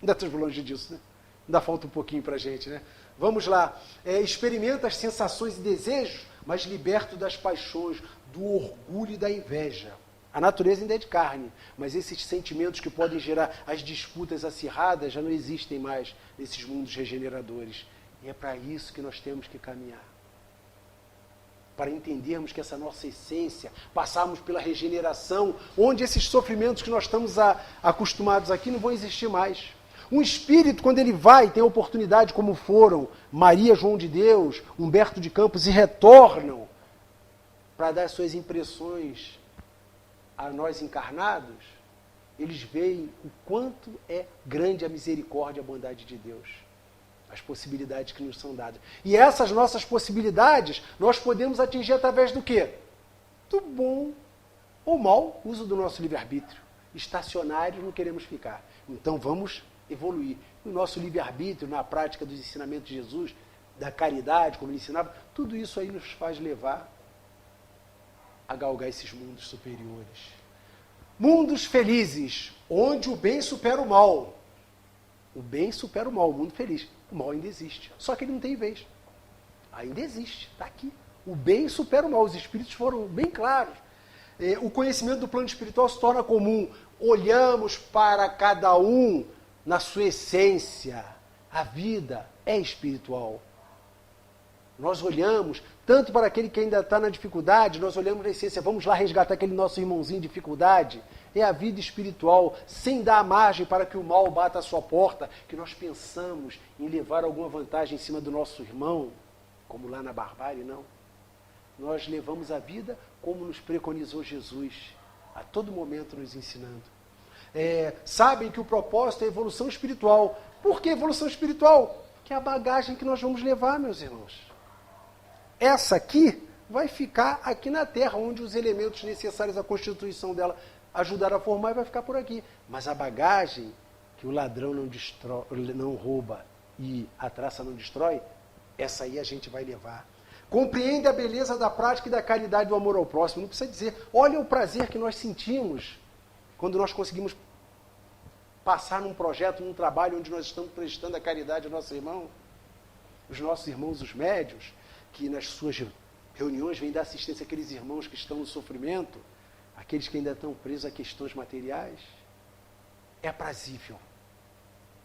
Ainda estamos longe disso, né? Ainda falta um pouquinho para a gente, né? Vamos lá. Experimenta as sensações e desejos, mas liberto das paixões, do orgulho e da inveja. A natureza ainda é de carne, mas esses sentimentos que podem gerar as disputas acirradas já não existem mais nesses mundos regeneradores. E é para isso que nós temos que caminhar. Para entendermos que essa nossa essência, passarmos pela regeneração, onde esses sofrimentos que nós estamos acostumados aqui não vão existir mais. Um espírito, quando ele vai, tem a oportunidade, como foram Maria, João de Deus, Humberto de Campos, e retornam para dar suas impressões a nós encarnados, eles veem o quanto é grande a misericórdia e a bondade de Deus. As possibilidades que nos são dadas. E essas nossas possibilidades, nós podemos atingir através do quê? Do bom ou mau uso do nosso livre-arbítrio. Estacionários não queremos ficar. Então vamos evoluir. O nosso livre-arbítrio, na prática dos ensinamentos de Jesus, da caridade, como ele ensinava, tudo isso aí nos faz levar a galgar esses mundos superiores. Mundos felizes, onde o bem supera o mal. O bem supera o mal, o mundo feliz. O mal ainda existe. Só que ele não tem vez. Ainda existe, está aqui. O bem supera o mal. Os espíritos foram bem claros. O conhecimento do plano espiritual se torna comum. Olhamos para cada um na sua essência. A vida é espiritual. Nós olhamos, tanto para aquele que ainda está na dificuldade, nós olhamos na essência, vamos lá resgatar aquele nosso irmãozinho de dificuldade. É a vida espiritual, sem dar margem para que o mal bata a sua porta, que nós pensamos em levar alguma vantagem em cima do nosso irmão, como lá na barbárie, não. Nós levamos a vida como nos preconizou Jesus, a todo momento nos ensinando. Sabem que o propósito é a evolução espiritual. Por que evolução espiritual? Que é a bagagem que nós vamos levar, meus irmãos. Essa aqui vai ficar aqui na Terra, onde os elementos necessários à constituição dela ajudaram a formar e vai ficar por aqui. Mas a bagagem que o ladrão não rouba e a traça não destrói, essa aí a gente vai levar. Compreende a beleza da prática e da caridade do amor ao próximo. Não precisa dizer, olha o prazer que nós sentimos quando nós conseguimos passar num projeto, num trabalho onde nós estamos prestando a caridade ao nosso irmão. Os nossos irmãos, os médios, que nas suas reuniões vêm dar assistência àqueles irmãos que estão no sofrimento, aqueles que ainda estão presos a questões materiais. É aprazível.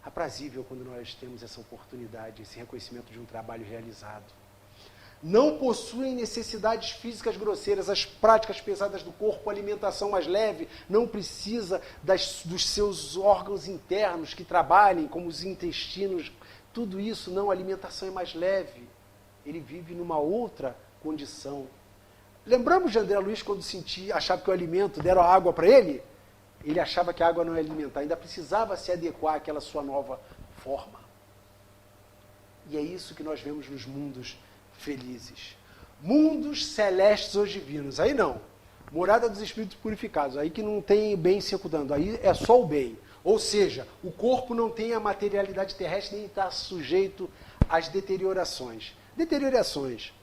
Aprazível quando nós temos essa oportunidade, esse reconhecimento de um trabalho realizado. Não possuem necessidades físicas grosseiras, as práticas pesadas do corpo, a alimentação mais leve, não precisa dos seus órgãos internos que trabalhem, como os intestinos, tudo isso não, a alimentação é mais leve. Ele vive numa outra condição. Lembramos de André Luiz quando achava que o alimento, deram água para ele? Ele achava que a água não ia alimentar, ainda precisava se adequar àquela sua nova forma. E é isso que nós vemos nos mundos felizes. Mundos celestes ou divinos. Aí não. Morada dos espíritos purificados. Aí que não tem bem circundando. Aí é só o bem. Ou seja, o corpo não tem a materialidade terrestre nem está sujeito às deteriorações. Deteriorações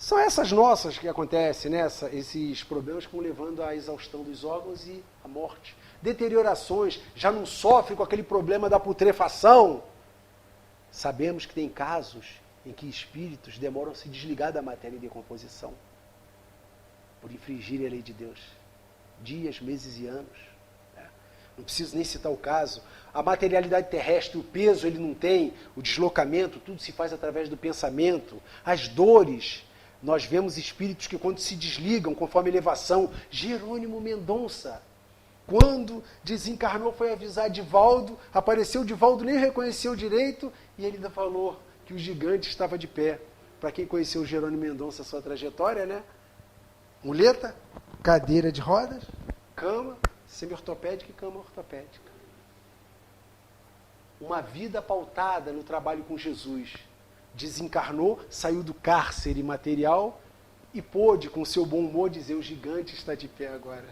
São essas nossas que acontecem, né? Esses problemas que vão levando à exaustão dos órgãos e à morte. Deteriorações, já não sofre com aquele problema da putrefação. Sabemos que tem casos em que espíritos demoram a se desligar da matéria em decomposição por infringirem a lei de Deus. Dias, meses e anos. Não preciso nem citar o caso. A materialidade terrestre, o peso ele não tem, o deslocamento, tudo se faz através do pensamento. As dores, nós vemos espíritos que quando se desligam, conforme a elevação, Jerônimo Mendonça, quando desencarnou, foi avisar Divaldo, apareceu Divaldo, nem reconheceu direito, e ele ainda falou que o gigante estava de pé. Para quem conheceu o Jerônimo Mendonça, a sua trajetória, né? Muleta, cadeira de rodas, cama, semi-ortopédica e cama ortopédica. Uma vida pautada no trabalho com Jesus. Desencarnou, saiu do cárcere material e pôde, com seu bom humor, dizer: o gigante está de pé agora.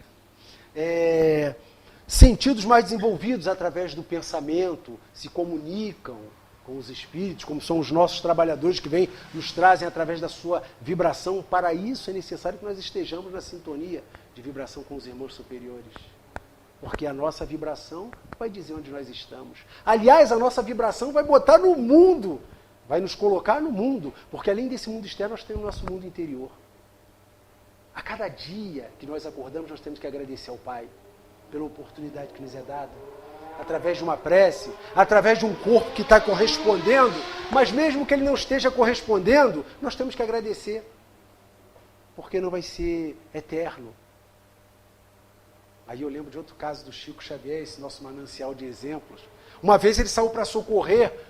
Sentidos mais desenvolvidos através do pensamento, se comunicam com os espíritos, como são os nossos trabalhadores que vêm, nos trazem através da sua vibração. Para isso é necessário que nós estejamos na sintonia de vibração com os irmãos superiores. Porque a nossa vibração vai dizer onde nós estamos. Aliás, a nossa vibração vai botar no mundo, vai nos colocar no mundo, porque além desse mundo externo, nós temos o nosso mundo interior. A cada dia que nós acordamos, nós temos que agradecer ao Pai pela oportunidade que nos é dada, através de uma prece, através de um corpo que está correspondendo, mas mesmo que ele não esteja correspondendo, nós temos que agradecer, porque não vai ser eterno. Aí eu lembro de outro caso do Chico Xavier, esse nosso manancial de exemplos. Uma vez ele saiu para socorrer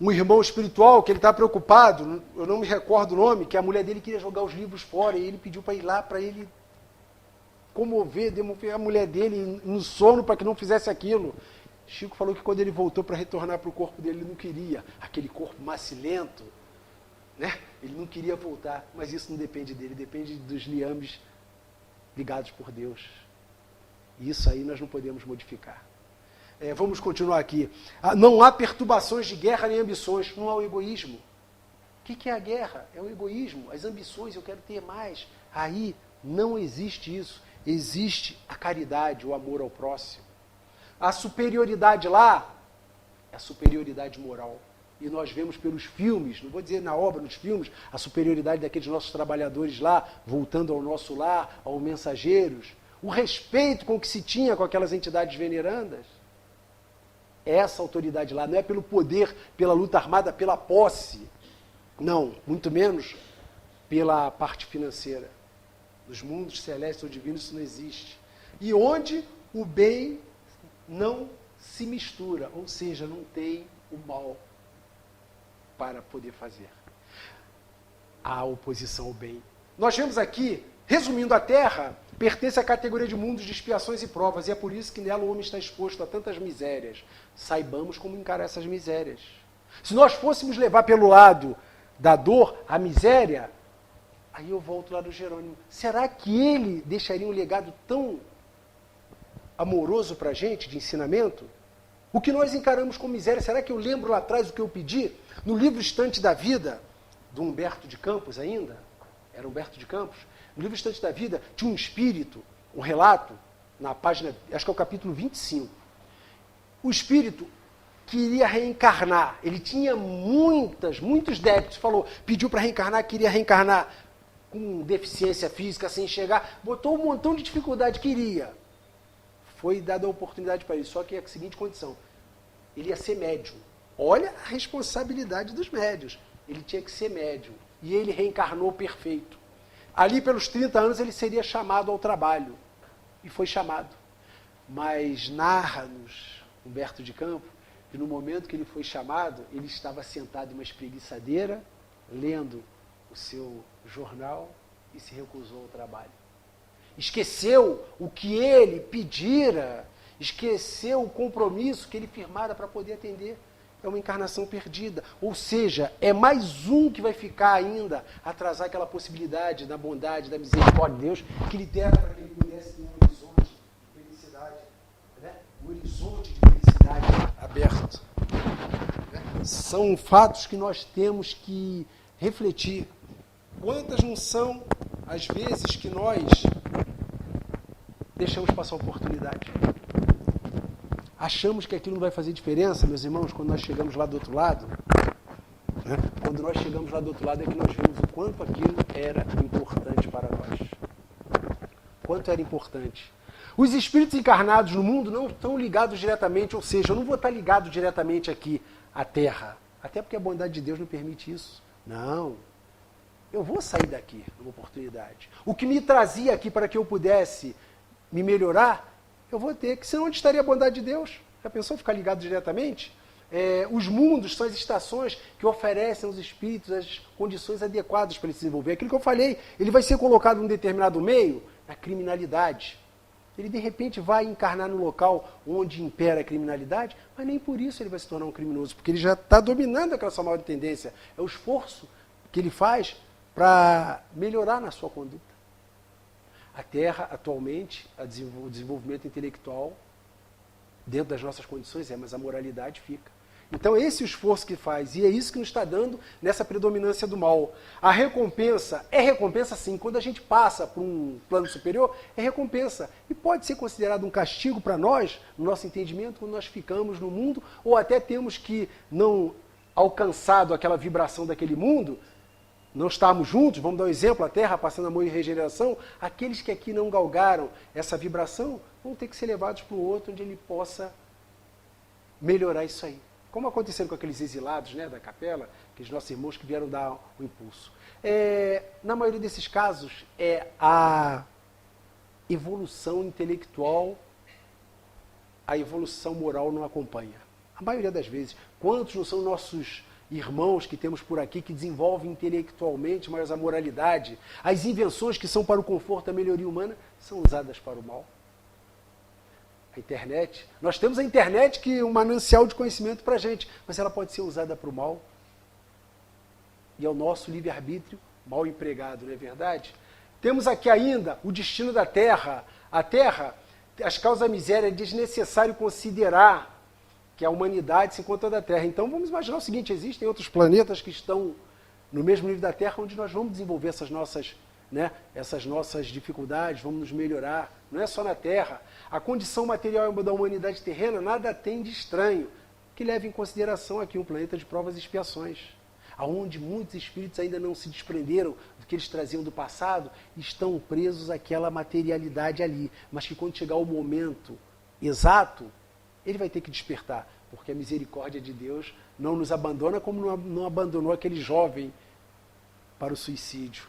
um irmão espiritual que ele está preocupado, eu não me recordo o nome, que a mulher dele queria jogar os livros fora, e ele pediu para ir lá, para ele comover a mulher dele no sono para que não fizesse aquilo. Chico falou que quando ele voltou para retornar para o corpo dele, ele não queria, aquele corpo macilento, né? Ele não queria voltar, mas isso não depende dele, depende dos liames ligados por Deus. Isso aí nós não podemos modificar. Vamos continuar aqui. Não há perturbações de guerra nem ambições, não há o egoísmo. O que é a guerra? É o egoísmo, as ambições, eu quero ter mais. Aí não existe isso. Existe a caridade, o amor ao próximo. A superioridade lá é a superioridade moral. E nós vemos pelos filmes, não vou dizer na obra, nos filmes, a superioridade daqueles nossos trabalhadores lá, voltando ao nosso lar, aos mensageiros, o respeito com que se tinha com aquelas entidades venerandas. Essa autoridade lá não é pelo poder, pela luta armada, pela posse. Não, muito menos pela parte financeira. Nos mundos celestes ou divinos isso não existe. E onde o bem não se mistura, ou seja, não tem o mal para poder fazer a oposição ao bem. Nós vemos aqui, resumindo, a Terra pertence à categoria de mundos de expiações e provas, e é por isso que nela o homem está exposto a tantas misérias. Saibamos como encarar essas misérias. Se nós fôssemos levar pelo lado da dor, a miséria, aí eu volto lá do Jerônimo. Será que ele deixaria um legado tão amoroso para a gente, de ensinamento? O que nós encaramos como miséria, será que eu lembro lá atrás o que eu pedi? No livro Estante da Vida, do Humberto de Campos ainda, era Humberto de Campos, no livro Estante da Vida, tinha um espírito, um relato, na página, acho que é o capítulo 25. O espírito queria reencarnar, ele tinha muitos débitos, pediu para reencarnar, queria reencarnar com deficiência física, sem enxergar, botou um montão de dificuldade, queria. Foi dada a oportunidade para ele, só que é a seguinte condição, ele ia ser médium. Olha a responsabilidade dos médios, ele tinha que ser médium, e ele reencarnou perfeito. Ali pelos 30 anos ele seria chamado ao trabalho, e foi chamado. Mas narra-nos Humberto de Campos, que no momento que ele foi chamado, ele estava sentado em uma espreguiçadeira, lendo o seu jornal e se recusou ao trabalho. Esqueceu o que ele pedira, esqueceu o compromisso que ele firmara para poder atender. É uma encarnação perdida. Ou seja, é mais um que vai ficar ainda, atrasar aquela possibilidade da bondade, da misericórdia de Deus, que lhe dera para que ele pudesse ter um horizonte de felicidade, né? Um horizonte de felicidade aberto. Né? São fatos que nós temos que refletir. Quantas não são as vezes que nós deixamos passar a oportunidade? Achamos que aquilo não vai fazer diferença, meus irmãos, quando nós chegamos lá do outro lado. Né? Quando nós chegamos lá do outro lado é que nós vemos o quanto aquilo era importante para nós. Quanto era importante. Os espíritos encarnados no mundo não estão ligados diretamente, ou seja, eu não vou estar ligado diretamente aqui à Terra. Até porque a bondade de Deus não permite isso. Não. Eu vou sair daqui numa oportunidade. O que me trazia aqui para que eu pudesse me melhorar, eu vou ter que, senão onde estaria a bondade de Deus? Já pensou ficar ligado diretamente? Os mundos são as estações que oferecem aos espíritos as condições adequadas para ele se desenvolver. Aquilo que eu falei, ele vai ser colocado num determinado meio, na criminalidade. Ele de repente vai encarnar no local onde impera a criminalidade, mas nem por isso ele vai se tornar um criminoso, porque ele já está dominando aquela sua maior tendência. É o esforço que ele faz para melhorar na sua conduta. A Terra, atualmente, o desenvolvimento intelectual, dentro das nossas condições, mas a moralidade fica. Então, esse é o esforço que faz, e é isso que nos está dando nessa predominância do mal. A recompensa, é recompensa sim, quando a gente passa para um plano superior, é recompensa. E pode ser considerado um castigo para nós, no nosso entendimento, quando nós ficamos no mundo, ou até temos que, não alcançado aquela vibração daquele mundo, não estarmos juntos, vamos dar um exemplo, a Terra passando amor e regeneração, aqueles que aqui não galgaram essa vibração vão ter que ser levados para o outro, onde ele possa melhorar isso aí. Como aconteceu com aqueles exilados, né, da capela, aqueles nossos irmãos que vieram dar o impulso. Na maioria desses casos, a evolução intelectual, a evolução moral não acompanha. A maioria das vezes. Quantos não são nossos irmãos que temos por aqui que desenvolvem intelectualmente, mas a moralidade, as invenções que são para o conforto, a melhoria humana, são usadas para o mal? A internet, nós temos a internet que é um manancial de conhecimento para a gente, mas ela pode ser usada para o mal. E é o nosso livre-arbítrio mal empregado, não é verdade? Temos aqui ainda o destino da Terra. A Terra, as causas da miséria, é desnecessário considerar que a humanidade se encontra da Terra. Então vamos imaginar o seguinte, existem outros planetas que estão no mesmo nível da Terra, onde nós vamos desenvolver essas nossas dificuldades, vamos nos melhorar. Não é só na Terra. A condição material da humanidade terrena nada tem de estranho, que leva em consideração aqui um planeta de provas e expiações, onde muitos espíritos ainda não se desprenderam do que eles traziam do passado, estão presos àquela materialidade ali, mas que quando chegar o momento exato, ele vai ter que despertar, porque a misericórdia de Deus não nos abandona como não abandonou aquele jovem para o suicídio.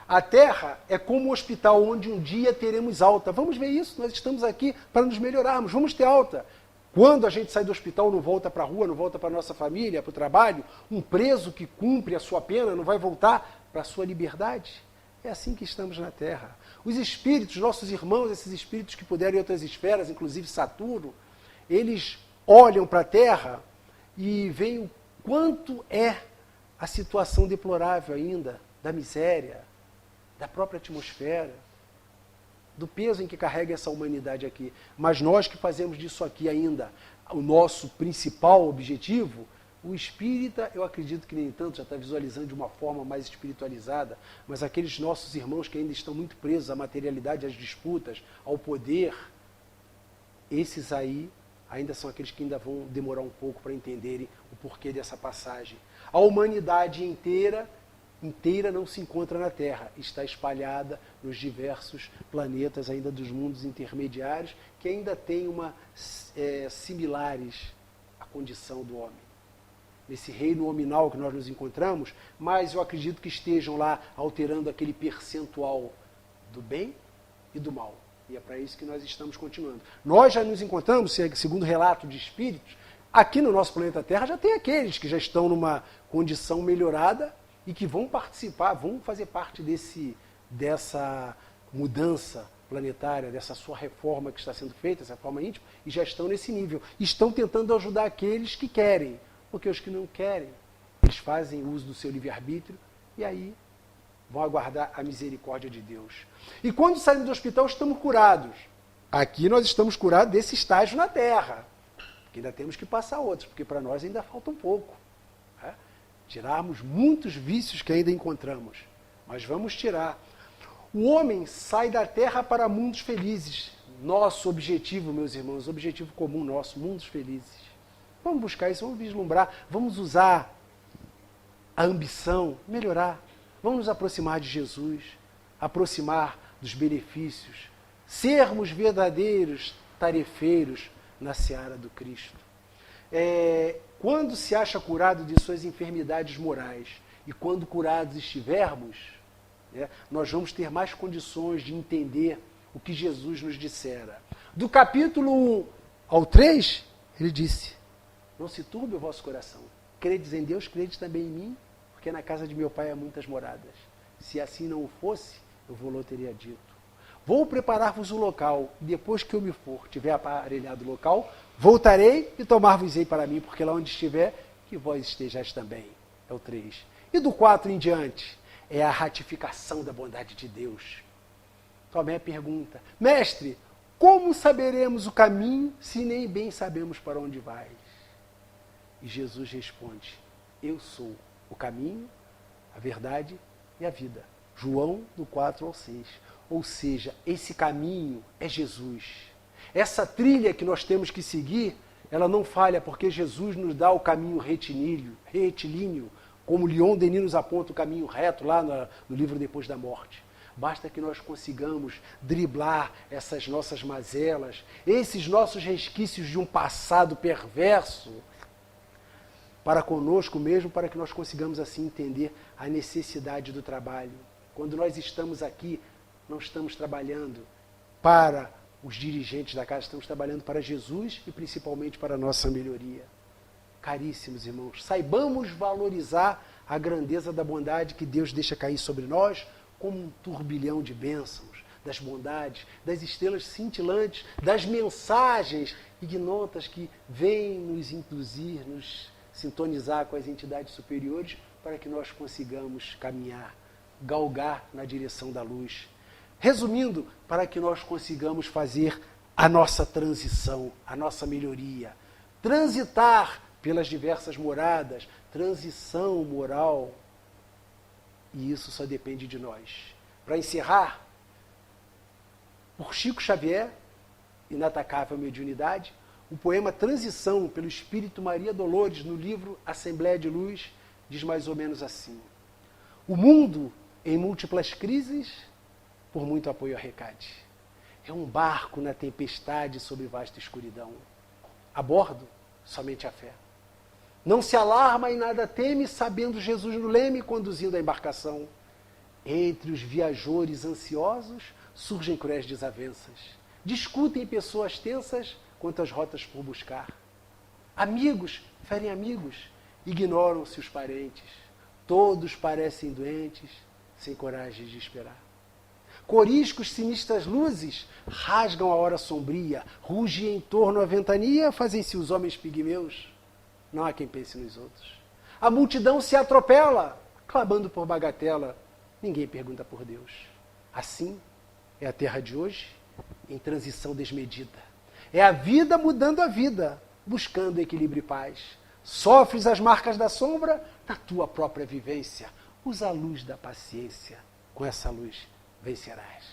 A Terra é como um hospital onde um dia teremos alta. Vamos ver isso, nós estamos aqui para nos melhorarmos, vamos ter alta. Quando a gente sai do hospital, não volta para a rua, não volta para a nossa família, para o trabalho, um preso que cumpre a sua pena não vai voltar para a sua liberdade? É assim que estamos na Terra. Os espíritos, nossos irmãos, esses espíritos que puderam ir a outras esferas, inclusive Saturno, eles olham para a Terra e veem o quanto é a situação deplorável ainda da miséria, da própria atmosfera, do peso em que carrega essa humanidade aqui. Mas nós que fazemos disso aqui ainda o nosso principal objetivo, o espírita, eu acredito que nem tanto, já está visualizando de uma forma mais espiritualizada, mas aqueles nossos irmãos que ainda estão muito presos à materialidade, às disputas, ao poder, esses aí ainda são aqueles que ainda vão demorar um pouco para entenderem o porquê dessa passagem. A humanidade inteira não se encontra na Terra, está espalhada nos diversos planetas ainda dos mundos intermediários, que ainda têm similares à condição do homem. Nesse reino nominal que nós nos encontramos, mas eu acredito que estejam lá alterando aquele percentual do bem e do mal. E é para isso que nós estamos continuando. Nós já nos encontramos, segundo o relato de espíritos, aqui no nosso planeta Terra já tem aqueles que já estão numa condição melhorada e que vão participar, vão fazer parte dessa mudança planetária, dessa sua reforma que está sendo feita, essa reforma íntima, e já estão nesse nível. Estão tentando ajudar aqueles que querem, porque os que não querem, eles fazem uso do seu livre-arbítrio e aí vão aguardar a misericórdia de Deus. E quando saímos do hospital, estamos curados. Aqui nós estamos curados desse estágio na Terra, porque ainda temos que passar outros, porque para nós ainda falta um pouco. Tirarmos muitos vícios que ainda encontramos. Mas vamos tirar. O homem sai da terra para mundos felizes. Nosso objetivo, meus irmãos, objetivo comum nosso, mundos felizes. Vamos buscar isso, vamos vislumbrar, vamos usar a ambição, melhorar. Vamos nos aproximar de Jesus, aproximar dos benefícios, sermos verdadeiros tarefeiros na seara do Cristo. Quando se acha curado de suas enfermidades morais e quando curados estivermos, nós vamos ter mais condições de entender o que Jesus nos dissera. Do capítulo 1 ao 3, ele disse: não se turbe o vosso coração. Credes em Deus, credes também em mim, porque na casa de meu pai há muitas moradas. Se assim não o fosse, eu vou-lo teria dito. Vou preparar-vos o local, e depois que eu me for, tiver aparelhado o local, voltarei e tomar-vos-ei para mim, porque lá onde estiver, que vós estejais também. É o 3. E do 4 em diante, é a ratificação da bondade de Deus. Tomé pergunta: mestre, como saberemos o caminho se nem bem sabemos para onde vais? E Jesus responde: eu sou o caminho, a verdade e a vida. João, do 4 ao 6. Ou seja, esse caminho é Jesus. Essa trilha que nós temos que seguir, ela não falha, porque Jesus nos dá o caminho retilíneo, como Leon Denis nos aponta o caminho reto lá no livro Depois da Morte. Basta que nós consigamos driblar essas nossas mazelas, esses nossos resquícios de um passado perverso, para conosco mesmo, para que nós consigamos assim entender a necessidade do trabalho. Quando nós estamos aqui, não estamos trabalhando para os dirigentes da casa, estamos trabalhando para Jesus e principalmente para a nossa melhoria. Caríssimos irmãos, saibamos valorizar a grandeza da bondade que Deus deixa cair sobre nós como um turbilhão de bênçãos, das bondades, das estrelas cintilantes, das mensagens ignotas que vêm nos induzir, nos sintonizar com as entidades superiores para que nós consigamos caminhar, galgar na direção da luz. Resumindo, para que nós consigamos fazer a nossa transição, a nossa melhoria, transitar pelas diversas moradas, transição moral, e isso só depende de nós. Para encerrar, por Chico Xavier, Inatacável Mediunidade, o poema Transição, pelo Espírito Maria Dolores, no livro Assembleia de Luz, diz mais ou menos assim: o mundo, em múltiplas crises, por muito apoio arrecade. É um barco na tempestade sob vasta escuridão. A bordo, somente a fé. Não se alarma e nada teme, sabendo Jesus no leme conduzindo a embarcação. Entre os viajores ansiosos surgem cruéis desavenças. Discutem pessoas tensas quanto às rotas por buscar. Amigos ferem amigos, ignoram-se os parentes. Todos parecem doentes, sem coragem de esperar. Coriscos, sinistras luzes, rasgam a hora sombria, rugem em torno a ventania, fazem-se os homens pigmeus. Não há quem pense nos outros. A multidão se atropela, clamando por bagatela. Ninguém pergunta por Deus. Assim é a terra de hoje, em transição desmedida. É a vida mudando a vida, buscando equilíbrio e paz. Sofres as marcas da sombra na tua própria vivência. Usa a luz da paciência. Com essa luz vencerás.